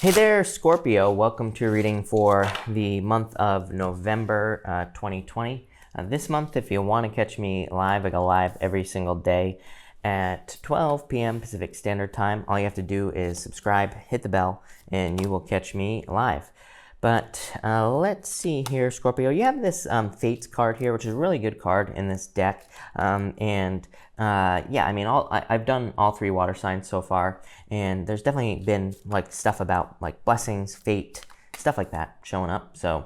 Hey there, Scorpio. Welcome to your reading for the month of November 2020. This month, if you want to catch me live, I go live every single day at 12 p.m. Pacific Standard Time. All you have to do is subscribe, hit the bell, and you will catch me live. But let's see here, Scorpio. You have this Fates card here, which is a really good card in this deck. Yeah, I mean, I've done all three water signs so far, and there's definitely been like stuff about like blessings, fate, stuff like that showing up. So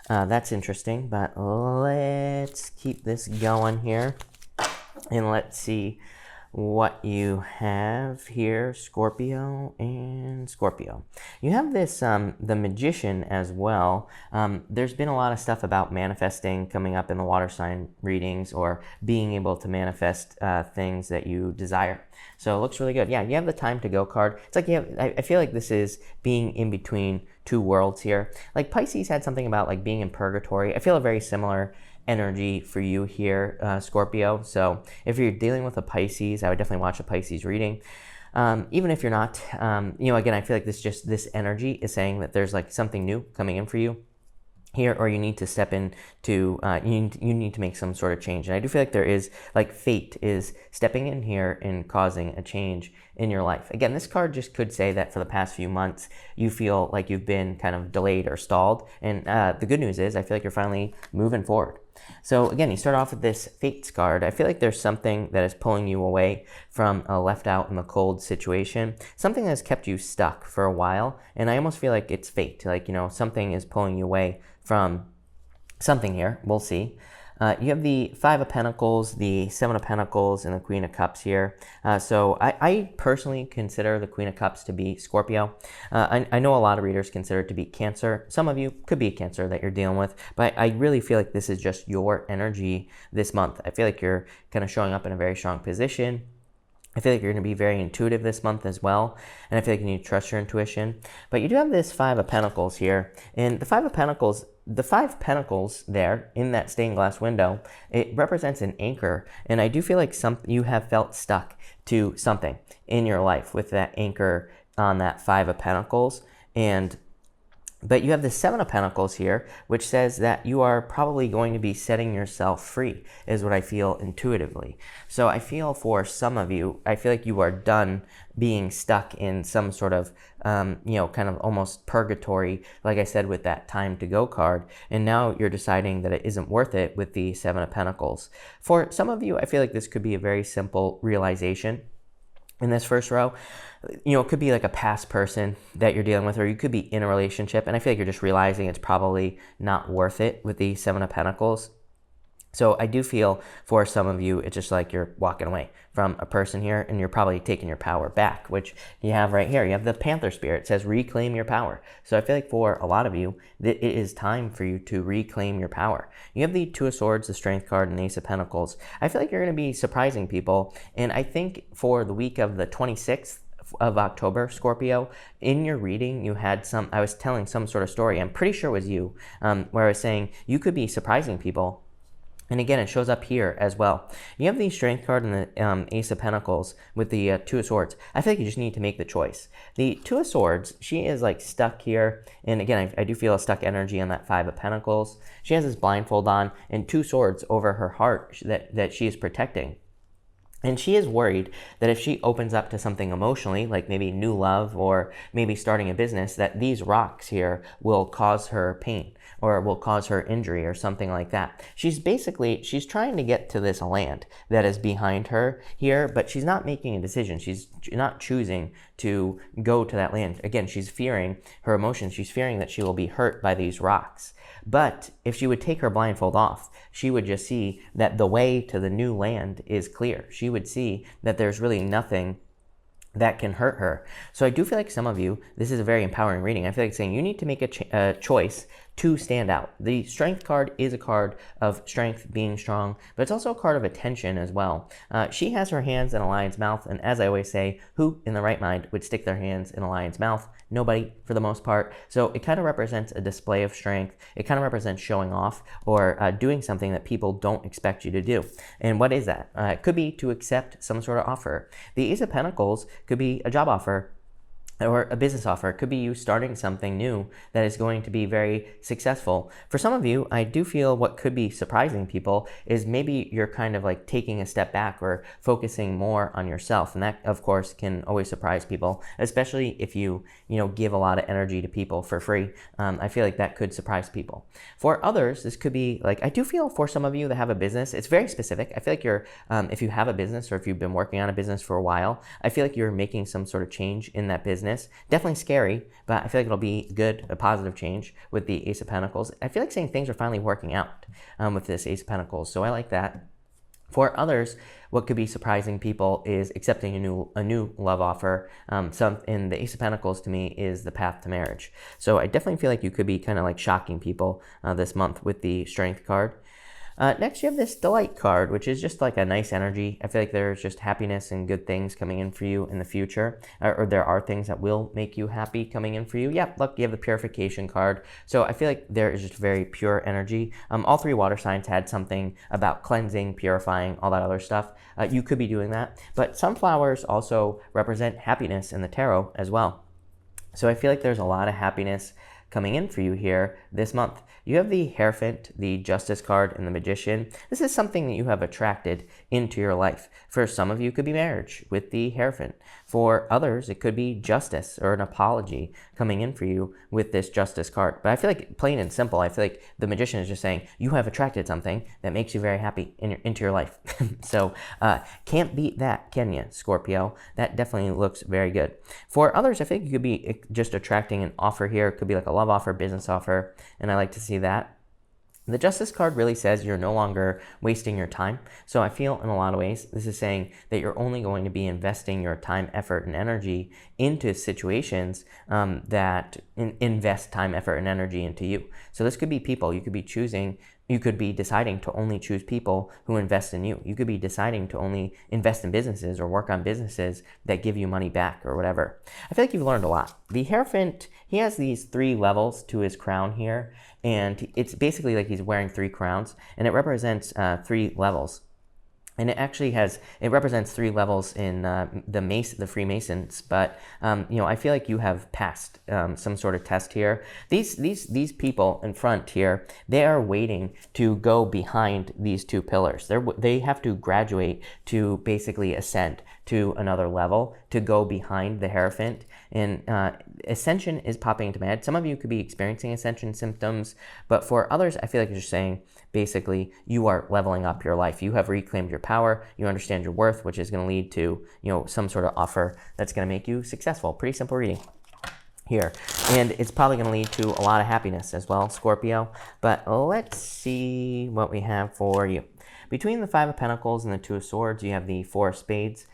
that's interesting. But let's keep this going here, and let's see what you have here, Scorpio and Scorpio. You have this, the Magician as well. There's been a lot of stuff about manifesting coming up in the water sign readings, or being able to manifest things that you desire. So it looks really good. Yeah, you have the Time to Go card. It's like you have, I feel like this is being in between two worlds here. Like Pisces had something about like being in purgatory. I feel a very similar energy for you here, Scorpio. So if you're dealing with a Pisces, I would definitely watch a Pisces reading. Even if you're not, again, I feel like this energy is saying that there's like something new coming in for you here, or you need to step into, you need to make some sort of change. And I do feel like there is, like, fate is stepping in here and causing a change in your life. Again, this card just could say that for the past few months, you feel like you've been kind of delayed or stalled. And the good news is I feel like you're finally moving forward. So again, you start off with this Fates card. I feel like there's something that is pulling you away from a left out in the cold situation, something that has kept you stuck for a while. And I almost feel like it's fate, like, something is pulling you away from something here. We'll see. You have the Five of Pentacles, the Seven of Pentacles, and the Queen of Cups here. So I personally consider the Queen of Cups to be Scorpio. I know a lot of readers consider it to be Cancer. Some of you could be a Cancer that you're dealing with, but I really feel like this is just your energy this month. I feel like you're kind of showing up in a very strong position. I feel like you're going to be very intuitive this month as well, and I feel like you need to trust your intuition. But you do have this Five of Pentacles here, and the Five Pentacles there in that stained glass window, it represents an anchor, and I do feel like you have felt stuck to something in your life with that anchor on that Five of Pentacles. But you have the Seven of Pentacles here, which says that you are probably going to be setting yourself free, is what I feel intuitively. So I feel for some of you, I feel like you are done being stuck in some sort of, kind of almost purgatory, like I said, with that Time to Go card. And now you're deciding that it isn't worth it with the Seven of Pentacles. For some of you, I feel like this could be a very simple realization. In this first row, it could be like a past person that you're dealing with, or you could be in a relationship, and I feel like you're just realizing it's probably not worth it with the Seven of Pentacles. So I do feel for some of you, it's just like you're walking away from a person here, and you're probably taking your power back, which you have right here. You have the Panther spirit. It says reclaim your power. So I feel like for a lot of you, it is time for you to reclaim your power. You have the Two of Swords, the Strength card, and the Ace of Pentacles. I feel like you're going to be surprising people, and I think for the week of the 26th of October, Scorpio, in your reading, you had I was telling some sort of story, I'm pretty sure it was you, where I was saying you could be surprising people. And again, it shows up here as well. You have the Strength card and the Ace of Pentacles with the Two of Swords. I feel like you just need to make the choice. The Two of Swords, she is like stuck here. And again, I do feel a stuck energy on that Five of Pentacles. She has this blindfold on and two swords over her heart that she is protecting. And she is worried that if she opens up to something emotionally, like maybe new love or maybe starting a business, that these rocks here will cause her pain or will cause her injury or something like that. She's trying to get to this land that is behind her here, but she's not making a decision. She's not choosing to go to that land. Again, she's fearing her emotions. She's fearing that she will be hurt by these rocks. But if she would take her blindfold off, she would just see that the way to the new land is clear. She would see that there's really nothing that can hurt her. So I do feel like some of you, this is a very empowering reading. I feel like saying you need to make a choice to stand out. The Strength card is a card of strength, being strong, but it's also a card of attention as well. She has her hands in a lion's mouth, and as I always say, who in the right mind would stick their hands in a lion's mouth? Nobody, for the most part. So it kind of represents a display of strength. It kind of represents showing off or doing something that people don't expect you to do. And what is that? It could be to accept some sort of offer. The Ace of Pentacles could be a job offer. or a business offer. It could be you starting something new that is going to be very successful. For some of you, I do feel what could be surprising people is maybe you're kind of like taking a step back or focusing more on yourself. And that, of course, can always surprise people, especially if you give a lot of energy to people for free. I feel like that could surprise people. For others, this could be like, I do feel for some of you that have a business, it's very specific. I feel like you're, if you have a business or if you've been working on a business for a while, I feel like you're making some sort of change in that business. Definitely scary, but I feel like it'll be good, a positive change with the Ace of Pentacles. I feel like saying things are finally working out with this Ace of Pentacles, so I like that. For others, what could be surprising people is accepting a new love offer. In the Ace of Pentacles to me is the path to marriage. So I definitely feel like you could be kind of like shocking people this month with the Strength card. Next, you have this Delight card, which is just like a nice energy. I feel like there's just happiness and good things coming in for you in the future, or there are things that will make you happy coming in for you. Yeah, look, you have the Purification card. So I feel like there is just very pure energy. All three water signs had something about cleansing, purifying, all that other stuff. You could be doing that. But sunflowers also represent happiness in the tarot as well. So I feel like there's a lot of happiness coming in for you here this month. You have the Hierophant, the Justice card, and the Magician. This is something that you have attracted into your life. For some of you, it could be marriage with the Hierophant. For others, it could be justice or an apology coming in for you with this Justice card. But I feel like, plain and simple, I feel like the Magician is just saying you have attracted something that makes you very happy into your life. So can't beat that, can you, Scorpio? That definitely looks very good. For others, I think you could be just attracting an offer here. It could be like a love offer, business offer, and I like to see that. The Justice card really says you're no longer wasting your time. So I feel in a lot of ways, this is saying that you're only going to be investing your time, effort, and energy into situations that invest time, effort, and energy into you. So this could be people. You could be deciding to only choose people who invest in you. You could be deciding to only invest in businesses or work on businesses that give you money back or whatever. I feel like you've learned a lot. The Hierophant, he has these 3 levels to his crown here, and it's basically like he's wearing 3 crowns, and it represents 3 levels. And it represents 3 levels in the Freemasons. But I feel like you have passed some sort of test here. These people in front here, they are waiting to go behind these 2 pillars. They have to graduate to basically ascend to another level to go behind the Hierophant. And ascension is popping into my head. Some of you could be experiencing ascension symptoms, but for others, I feel like you're just saying, basically, you are leveling up your life. You have reclaimed your power. You understand your worth, which is going to lead to, some sort of offer that's going to make you successful. Pretty simple reading here. And it's probably going to lead to a lot of happiness as well, Scorpio. But let's see what we have for you. Between the 5 of Pentacles and the 2 of Swords, you have the 4 of Spades.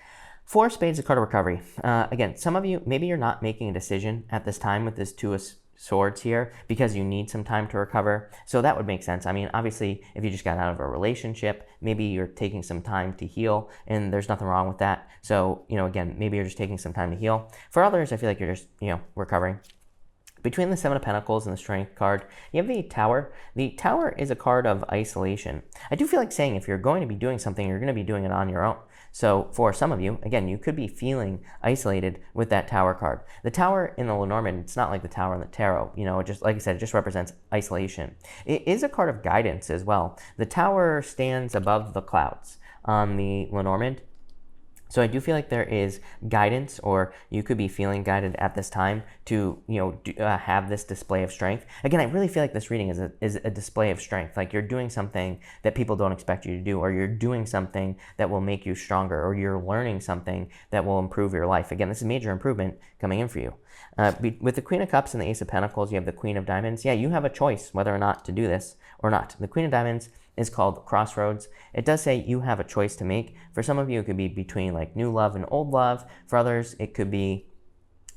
4 of Spades is a card of recovery. Again, some of you, maybe you're not making a decision at this time with this 2 of Swords here because you need some time to recover. So that would make sense. I mean, obviously, if you just got out of a relationship, maybe you're taking some time to heal, and there's nothing wrong with that. So, again, maybe you're just taking some time to heal. For others, I feel like you're just, recovering. Between the 7 of Pentacles and the Strength card, you have the Tower. The Tower is a card of isolation. I do feel like saying if you're going to be doing something, you're going to be doing it on your own. So for some of you, again, you could be feeling isolated with that Tower card. The Tower in the Lenormand, it's not like the Tower in the Tarot. Just like I said, it just represents isolation. It is a card of guidance as well. The Tower stands above the clouds on the Lenormand. So I do feel like there is guidance, or you could be feeling guided at this time to, have this display of strength. Again, I really feel like this reading is a display of strength. Like you're doing something that people don't expect you to do, or you're doing something that will make you stronger, or you're learning something that will improve your life. Again, this is major improvement coming in for you. With the Queen of Cups and the Ace of Pentacles, you have the Queen of Diamonds. Yeah, you have a choice whether or not to do this or not. The Queen of Diamonds is called Crossroads. It does say you have a choice to make. For some of you, it could be between like new love and old love. For others, it could be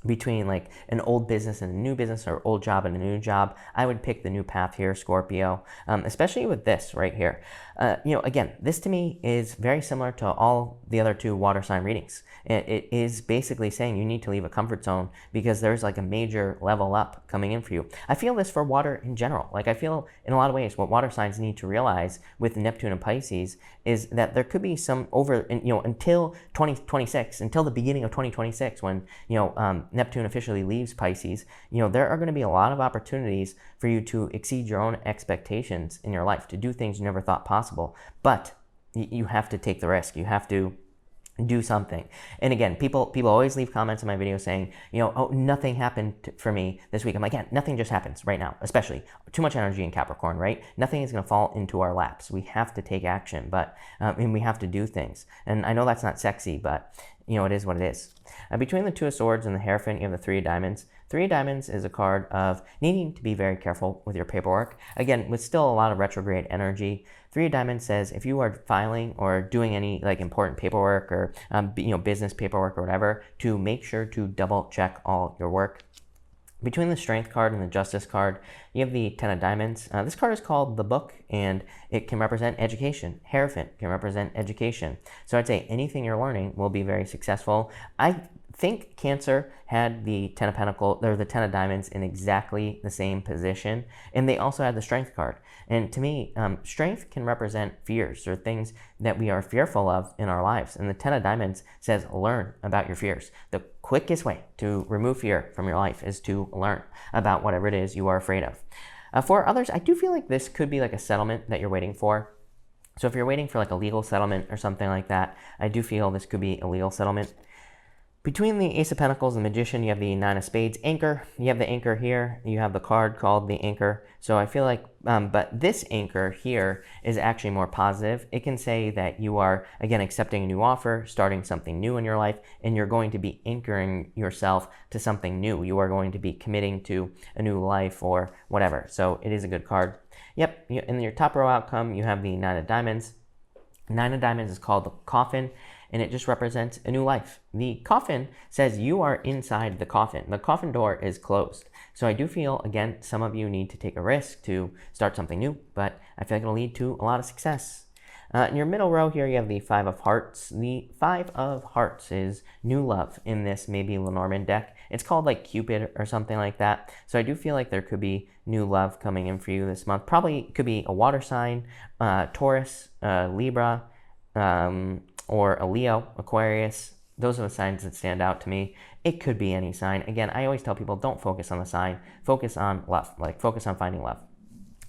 between like an old business and a new business, or old job and a new job. I would pick the new path here, Scorpio, especially with this right here. Again, this to me is very similar to all the other 2 water sign readings. It is basically saying you need to leave a comfort zone because there's like a major level up coming in for you. I feel this for water in general. Like I feel in a lot of ways what water signs need to realize with Neptune and Pisces is that there could be some until 2026, until the beginning of 2026, when Neptune officially leaves Pisces, there are going to be a lot of opportunities for you to exceed your own expectations in your life, to do things you never thought possible. But you have to take the risk. You have to do something. And again, people always leave comments in my videos saying, oh, nothing happened for me this week. I'm like, yeah, nothing just happens right now, especially too much energy in Capricorn, right? Nothing is going to fall into our laps. We have to take action, but and we have to do things. And I know that's not sexy, but it is what it is. Between the Two of Swords and the Hierophant, you have the Three of Diamonds. Three of Diamonds is a card of needing to be very careful with your paperwork. Again, with still a lot of retrograde energy, Three of Diamonds says if you are filing or doing any important paperwork or business paperwork or whatever, to make sure to double check all your work. Between the Strength card and the Justice card, you have the Ten of Diamonds. This card is called the Book, and it can represent education. Hierophant can represent education. So I'd say anything you're learning will be very successful. I think Cancer had the Ten of Pentacles, or the Ten of Diamonds, in exactly the same position, and they also had the Strength card. And to me, Strength can represent fears or things that we are fearful of in our lives. And the Ten of Diamonds says, learn about your fears. The quickest way to remove fear from your life is to learn about whatever it is you are afraid of. For others, I do feel like this could be like a settlement that you're waiting for. So if you're waiting for like a legal settlement or something like that, I do feel this could be a legal settlement. Between the Ace of Pentacles and the Magician, you have the Nine of Spades anchor. You have the anchor here. You have the card called the anchor. So I feel like, but this anchor here is actually more positive. It can say that you are, again, accepting a new offer, starting something new in your life, and you're going to be anchoring yourself to something new. You are going to be committing to a new life or whatever. So it is a good card. Yep, in your top row outcome, you have the Nine of Diamonds. Nine of Diamonds is called the Coffin, and it just represents a new life. The coffin says you are inside the coffin. The coffin door is closed. So I do feel, again, some of you need to take a risk to start something new, but I feel like it'll lead to a lot of success. In your middle row here, you have the Five of Hearts. The Five of Hearts is new love in this maybe Lenormand deck. It's called like Cupid or something like that. So I do feel like there could be new love coming in for you this month. Probably could be a water sign, Taurus, Libra, or a Leo, Aquarius. Those are the signs that stand out to me. It could be any sign. Again, I always tell people, don't focus on the sign. Focus on love, focus on finding love.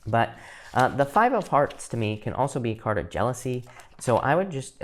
But the Five of Hearts to me can also be a card of jealousy. So I would just,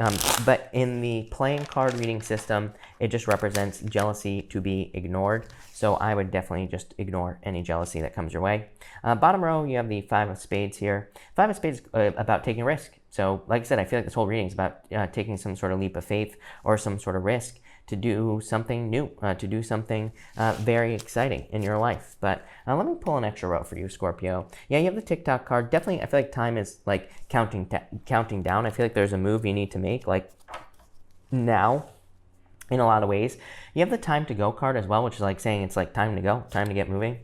but in the playing card reading system, it just represents jealousy to be ignored. So I would definitely just ignore any jealousy that comes your way. Bottom row, you have the Five of Spades here. Five of Spades about taking risk. So like I said, I feel like this whole reading is about taking some sort of leap of faith or some sort of risk to do something new, to do something very exciting in your life. But let me pull an extra row for you, Scorpio. Yeah, you have the TikTok card. Definitely, I feel like time is like counting down. I feel like there's a move you need to make like now in a lot of ways. You have the Time to Go card as well, which is like saying it's like time to go, time to get moving.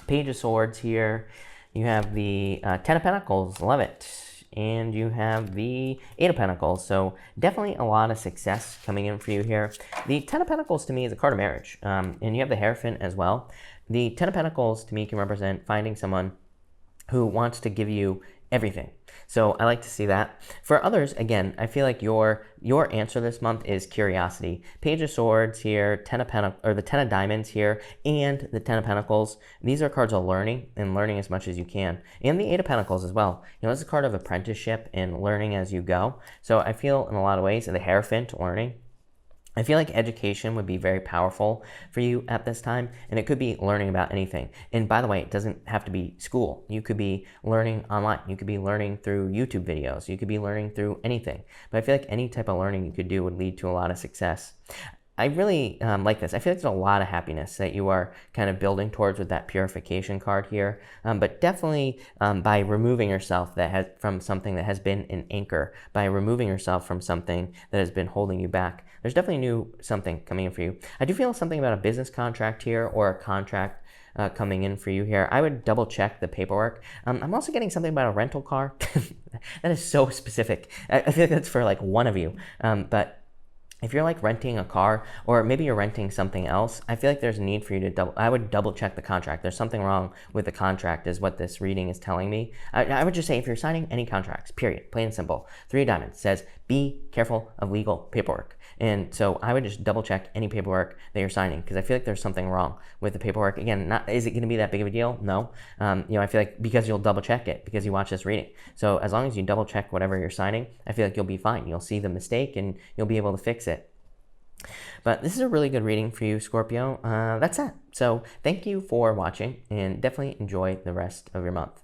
Page of Swords here. You have the Ten of Pentacles. Love it. And you have the Eight of Pentacles. So definitely a lot of success coming in for you here. The Ten of Pentacles to me is a card of marriage. And you have the Hierophant as well. The Ten of Pentacles to me can represent finding someone who wants to give you everything. So I like to see that. For others, again, I feel like your answer this month is curiosity. Page of Swords here, the Ten of Diamonds here, and the Ten of Pentacles. These are cards of learning and learning as much as you can. And the Eight of Pentacles as well. This is a card of apprenticeship and learning as you go. So I feel in a lot of ways, the Hierophant, learning. I feel like education would be very powerful for you at this time, and it could be learning about anything. And by the way, it doesn't have to be school. You could be learning online. You could be learning through YouTube videos. You could be learning through anything. But I feel like any type of learning you could do would lead to a lot of success. I really like this. I feel like there's a lot of happiness that you are kind of building towards with that purification card here. But definitely by removing yourself from something that has been an anchor, by removing yourself from something that has been holding you back, there's definitely something coming in for you. I do feel something about a business contract here or a contract coming in for you here. I would double check the paperwork. I'm also getting something about a rental car. That is so specific. I feel like that's for like one of you. But if you're like renting a car or maybe you're renting something else, I feel like there's a need for you to I would double check the contract. There's something wrong with the contract is what this reading is telling me. I would just say if you're signing any contracts, period, plain and simple, Three of Diamonds says be careful of legal paperwork. And so I would just double check any paperwork that you're signing, because I feel like there's something wrong with the paperwork. Again, is it going to be that big of a deal? No. I feel like because you'll double check it, because you watch this reading. So as long as you double check whatever you're signing, I feel like you'll be fine. You'll see the mistake and you'll be able to fix it. But this is a really good reading for you, Scorpio. That's it. So thank you for watching, and definitely enjoy the rest of your month.